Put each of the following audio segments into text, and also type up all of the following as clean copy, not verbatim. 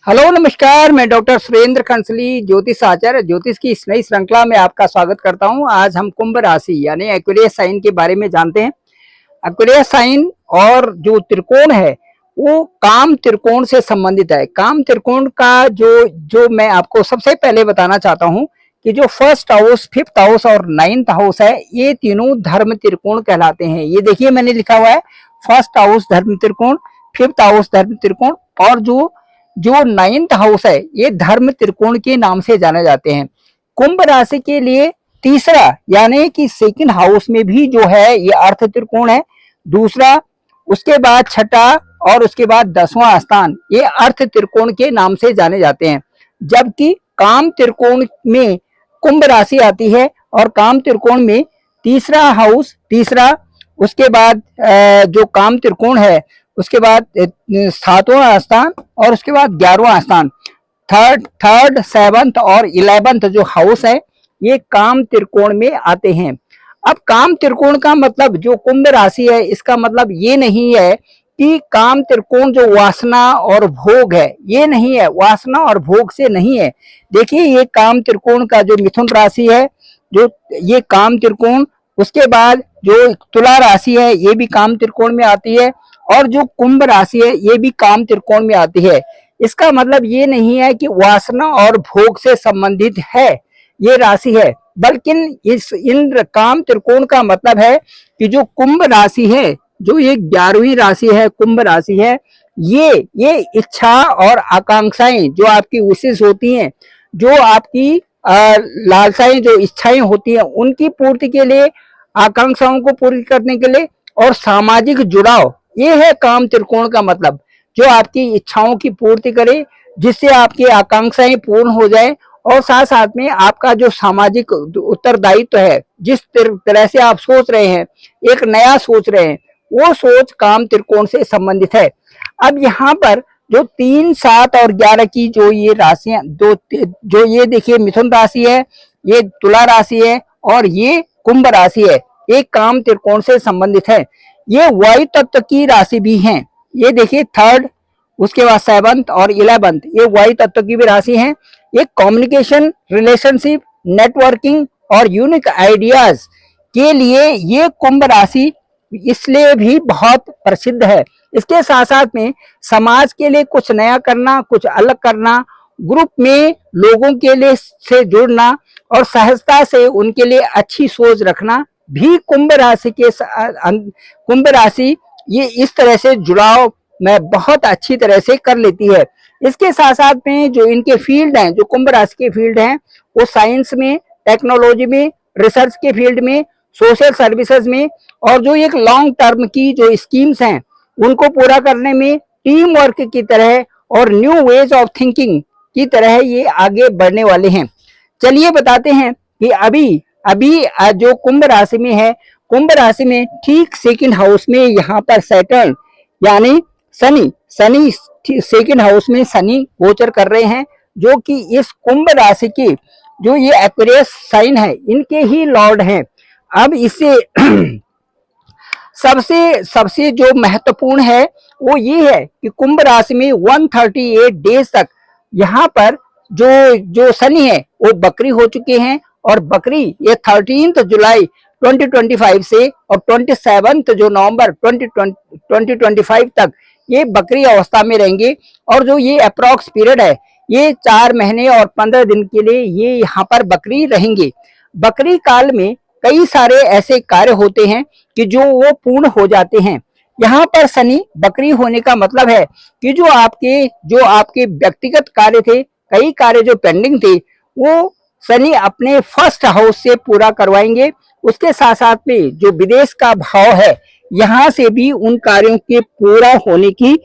Hello नमस्कार, मैं doctor Surendra खंसली ज्योतिष आचार्य ज्योतिष की इस नई श्रृंखला में आपका स्वागत करता हूं। आज हम कुंभ राशि यानी एक्वेरियस साइन के बारे में जानते हैं। एक्वेरियस साइन और जो त्रिकोण है वो काम त्रिकोण से संबंधित है। काम त्रिकोण का जो जो मैं आपको सबसे पहले बताना चाहता हूं कि जो फर्स्ट हाउस, फिफ्थ हाउस और नाइन्थ हाउस है, ये तीनों धर्म त्रिकोण कहलाते हैं। ये देखिए मैंने लिखा हुआ है फर्स्ट हाउस धर्म त्रिकोण, फिफ्थ हाउस धर्म त्रिकोण और जो जो नाइन्थ हाउस है ये धर्म त्रिकोण के नाम से जाने जाते हैं। कुंभ राशि के लिए तीसरा यानी कि सेकंड हाउस में भी जो है ये अर्थ त्रिकोण है। दूसरा, उसके बाद छठा और उसके बाद 10वां स्थान ये अर्थ त्रिकोण के नाम से जाने जाते हैं। जबकि काम त्रिकोण में कुंभ राशि आती है और काम त्रिकोण में तीसरा हाउस, तीसरा, उसके बाद जो काम त्रिकोण है उसके बाद 7वां स्थान और उसके बाद 11वां स्थान, थर्ड 7th और 11th जो हाउस है ये काम त्रिकोण में आते हैं। अब काम त्रिकोण का मतलब जो कुंभ राशि है इसका मतलब ये नहीं है कि काम त्रिकोण जो वासना और भोग है ये नहीं है, वासना और भोग से नहीं है। देखिए ये काम त्रिकोण का जो मिथुन राशि है जो ये काम त्रिकोण, उसके बाद जो तुला राशि है ये भी काम त्रिकोण में आती है और जो कुंभ राशि है ये भी काम त्रिकोण में आती है। इसका मतलब ये नहीं है कि वासना और भोग से संबंधित है ये राशि है, बल्कि इन काम त्रिकोण का मतलब है कि जो कुंभ राशि है, जो ये 11वीं राशि है कुंभ राशि है, ये इच्छा और आकांक्षाएं जो आपकी विशेष होती हैं, जो आपकी लालसाएं, जो इच्छाएं होती हैं उनकी पूर्ति के लिए, आकांक्षाओं को पूरी करने के लिए और सामाजिक जुड़ाव, ये है काम त्रिकोण का मतलब। जो आपकी इच्छाओं की पूर्ति करे, जिससे आपकी आकांक्षाएं पूर्ण हो जाए और साथ साथ में आपका जो सामाजिक उत्तरदायित्व है, जिस तरह से आप सोच रहे हैं, एक नया सोच रहे हैं, वो सोच काम त्रिकोण से संबंधित है। अब यहाँ पर जो 3, 7 और 11 की जो ये राशियां, जो ये देखिए मिथुन राशि है, ये तुला राशि है और ये कुंभ राशि है, एक काम त्रिकोण से संबंधित है। ये वायु तत्व की राशि भी हैं। ये देखिए थर्ड, उसके बाद 7th और 11th ये वायु तत्व की भी राशि हैं। ये कम्युनिकेशन, रिलेशनशिप, नेटवर्किंग और यूनिक आइडियाज के लिए ये कुंभ राशि इसलिए भी बहुत प्रसिद्ध है। इसके साथ साथ में समाज के लिए कुछ नया करना, कुछ अलग करना, ग्रुप में लोगों के लिए से जुड़ना और सहजता से उनके लिए अच्छी सोच रखना भी कुंभ राशि ये इस तरह से जुड़ाव में बहुत अच्छी तरह से कर लेती है। इसके साथ साथ में जो इनके फील्ड हैं, जो कुंभ राशि के फील्ड हैं, वो साइंस में, टेक्नोलॉजी में, रिसर्च के फील्ड में, सोशल सर्विसेज में और जो एक लॉन्ग टर्म की जो स्कीम्स हैं उनको पूरा करने में, टीम वर्क की तरह और न्यू वेज ऑफ थिंकिंग की तरह ये आगे बढ़ने वाले हैं। चलिए बताते हैं कि अभी जो कुंभ राशि में है, कुंभ राशि में ठीक सेकंड हाउस में यहाँ पर सैटर्न यानी शनि सेकंड हाउस में शनि गोचर कर रहे हैं, जो कि इस कुंभ राशि की जो ये एक्वेरियस साइन है इनके ही लॉर्ड हैं। अब इससे सबसे जो महत्वपूर्ण है वो ये है कि कुंभ राशि में 138 डेज तक यहाँ पर जो शनि है वो बकरी हो चुके हैं और बकरी ये 13 जुलाई 2025 से और 27 जो नवंबर 2025 तक ये बकरी अवस्था में रहेंगे और जो ये अप्रॉक्स पीरियड है ये 4 महीने और 15 दिन के लिए ये यहाँ पर बकरी रहेंगे। बकरी काल में कई सारे ऐसे कार्य होते हैं कि जो वो पूर्ण हो जाते हैं। यहाँ पर शनि बकरी होने का मतलब है कि जो आपके व्यक्तिगत कार्य थे, कई कार्य जो पेंडिंग थे, वो शनि अपने फर्स्ट हाउस से पूरा करवाएंगे। उसके साथ साथ में जो विदेश का भाव है यहाँ से भी उन कार्यों के पूरा होने की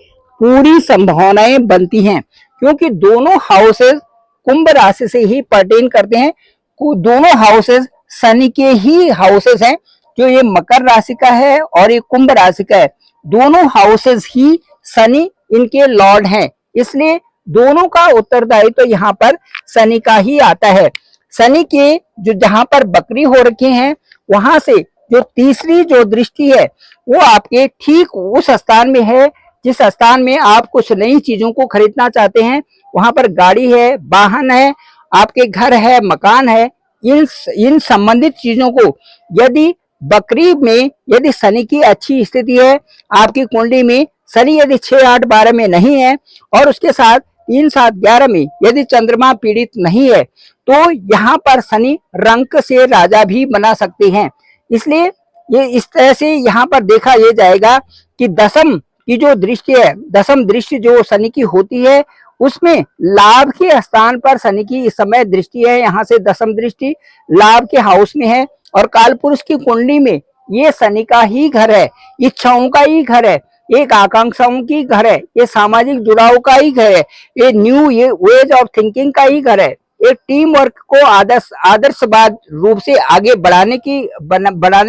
पूरी संभावनाएं बनती हैं, क्योंकि दोनों हाउसेस कुंभ राशि से ही पर्टेन करते हैं। दोनों हाउसेस शनि के ही हाउसेस हैं, जो ये मकर राशि का है और ये कुंभ राशि का है। दोनों हाउसेस ही शनि इनके लॉर्ड हैं, इसलिए दोनों का उत्तरदायित्व तो यहाँ पर शनि का ही आता है। शनि के जो जहां पर बकरी हो रखे हैं वहां से जो तीसरी जो दृष्टि है वो आपके ठीक उस स्थान में है जिस स्थान में आप कुछ नई चीजों को खरीदना चाहते हैं, वहां पर गाड़ी है, वाहन है, आपके घर है, मकान है, इन संबंधित चीजों को यदि बकरी में यदि शनि की अच्छी स्थिति है, आपकी कुंडली में शनि यदि 6, 8, 12 में नहीं है और उसके साथ 3, 7, 11 में यदि चंद्रमा पीड़ित नहीं है, तो यहाँ पर शनि रंक से राजा भी बना सकते हैं। इसलिए ये इस तरह से यहाँ पर देखा ये जाएगा कि दसम की जो दृष्टि है, दसम दृष्टि जो शनि की होती है, उसमें लाभ के स्थान पर शनि की इस समय दृष्टि है। यहाँ से दसम दृष्टि लाभ के हाउस में है और कालपुरुष की कुंडली में ये शनि का ही घर है, इच्छाओं का ही घर है, एक आकांक्षाओं की घर है, ये सामाजिक जुड़ाव का ही घर है, ये वेज ऑफ थिंकिंग का ही घर है, एक टीम वर्क को आदर्शवाद रूप से आगे बढ़ाने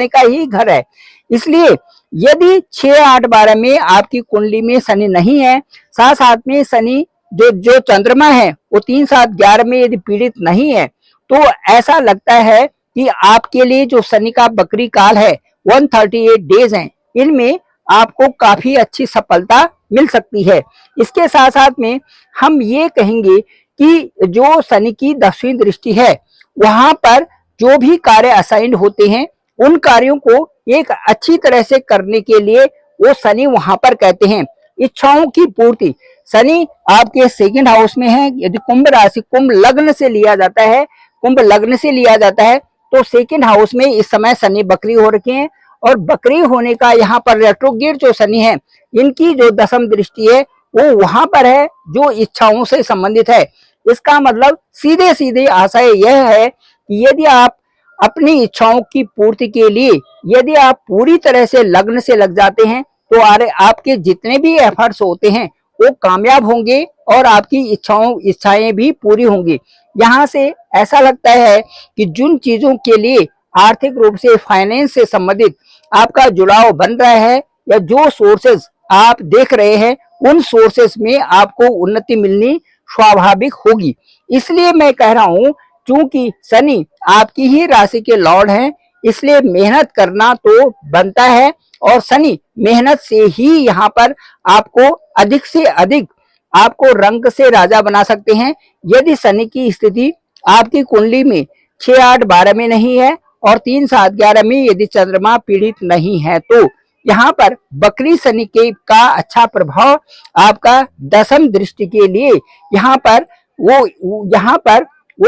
का ही घर है। इसलिए यदि 6, 8, 12 में आपकी कुंडली में शनि नहीं है, साथ साथ में शनि जो चंद्रमा है वो 3, 7, 11 में यदि पीड़ित नहीं है, तो ऐसा लगता है कि आपके लिए जो शनि का बकरी काल है 138 डेज हैं, इनमें आपको काफी अच्छी सफलता मिल सकती है। इसके साथ साथ में हम ये कहेंगे कि जो शनि की 10वीं दृष्टि है, वहां पर जो भी कार्य असाइंड होते हैं, उन कार्यों को एक अच्छी तरह से करने के लिए वो शनि वहां पर कहते हैं इच्छाओं की पूर्ति। शनि आपके सेकंड हाउस में है, यदि कुंभ राशि कुंभ लग्न से लिया जाता है, कुंभ लग्न से लिया जाता है, तो सेकंड हाउस में इस समय शनि बकरी हो रखे हैं और बकरी होने का यहाँ पर रेट्रोगेट जो शनि है, इनकी जो दसम दृष्टि है वो वहां पर है जो इच्छाओं से संबंधित है। इसका मतलब सीधे सीधे आशय यह है कि यदि आप अपनी इच्छाओं की पूर्ति के लिए यदि आप पूरी तरह से लग्न से लग जाते हैं, तो आपके जितने भी एफर्ट्स होते हैं वो कामयाब होंगे और आपकी इच्छाएं भी पूरी होंगी। यहाँ से ऐसा लगता है कि जिन चीजों के लिए आर्थिक रूप से फाइनेंस से संबंधित आपका जुड़ाव बन रहा है या जो सोर्सेज आप देख रहे हैं, उन सोर्सेज में आपको उन्नति मिलनी स्वाभाविक होगी। इसलिए मैं कह रहा हूं, चूंकि शनि आपकी ही राशि के लॉर्ड हैं, इसलिए मेहनत करना तो बनता है और शनि मेहनत से ही यहाँ पर आपको अधिक से अधिक आपको रंक से राजा बना सकते हैं। यदि शनि की स्थिति आपकी कुंडली में 6, 8, 12 में नहीं है और 3, 7, 11 में यदि चंद्रमा पीड़ित नहीं है, तो यहाँ पर बकरी शनि के का अच्छा प्रभाव आपका दसम दृष्टि के लिए यहाँ पर वो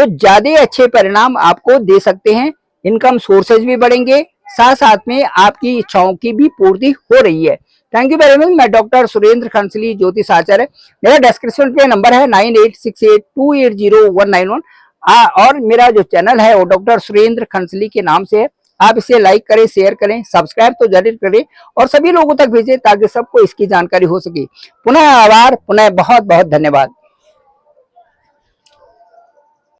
ज्यादा अच्छे परिणाम आपको दे सकते हैं। इनकम सोर्सेज भी बढ़ेंगे, साथ साथ में आपकी इच्छाओं की भी पूर्ति हो रही है। Thank you very much. मैं डॉक्टर सुरेंद्र खंसली, ज्योतिष आचार्य। मेरा डिस्क्रिप्शन पे नंबर है 9868280191 और मेरा जो चैनल है वो डॉक्टर सुरेंद्र खंसली के नाम से है। आप इसे लाइक करें, शेयर करें, सब्सक्राइब तो जरूर करें और सभी लोगों तक भेजें ताकि सबको इसकी जानकारी हो सके। पुनः आभार, पुनः बहुत बहुत धन्यवाद।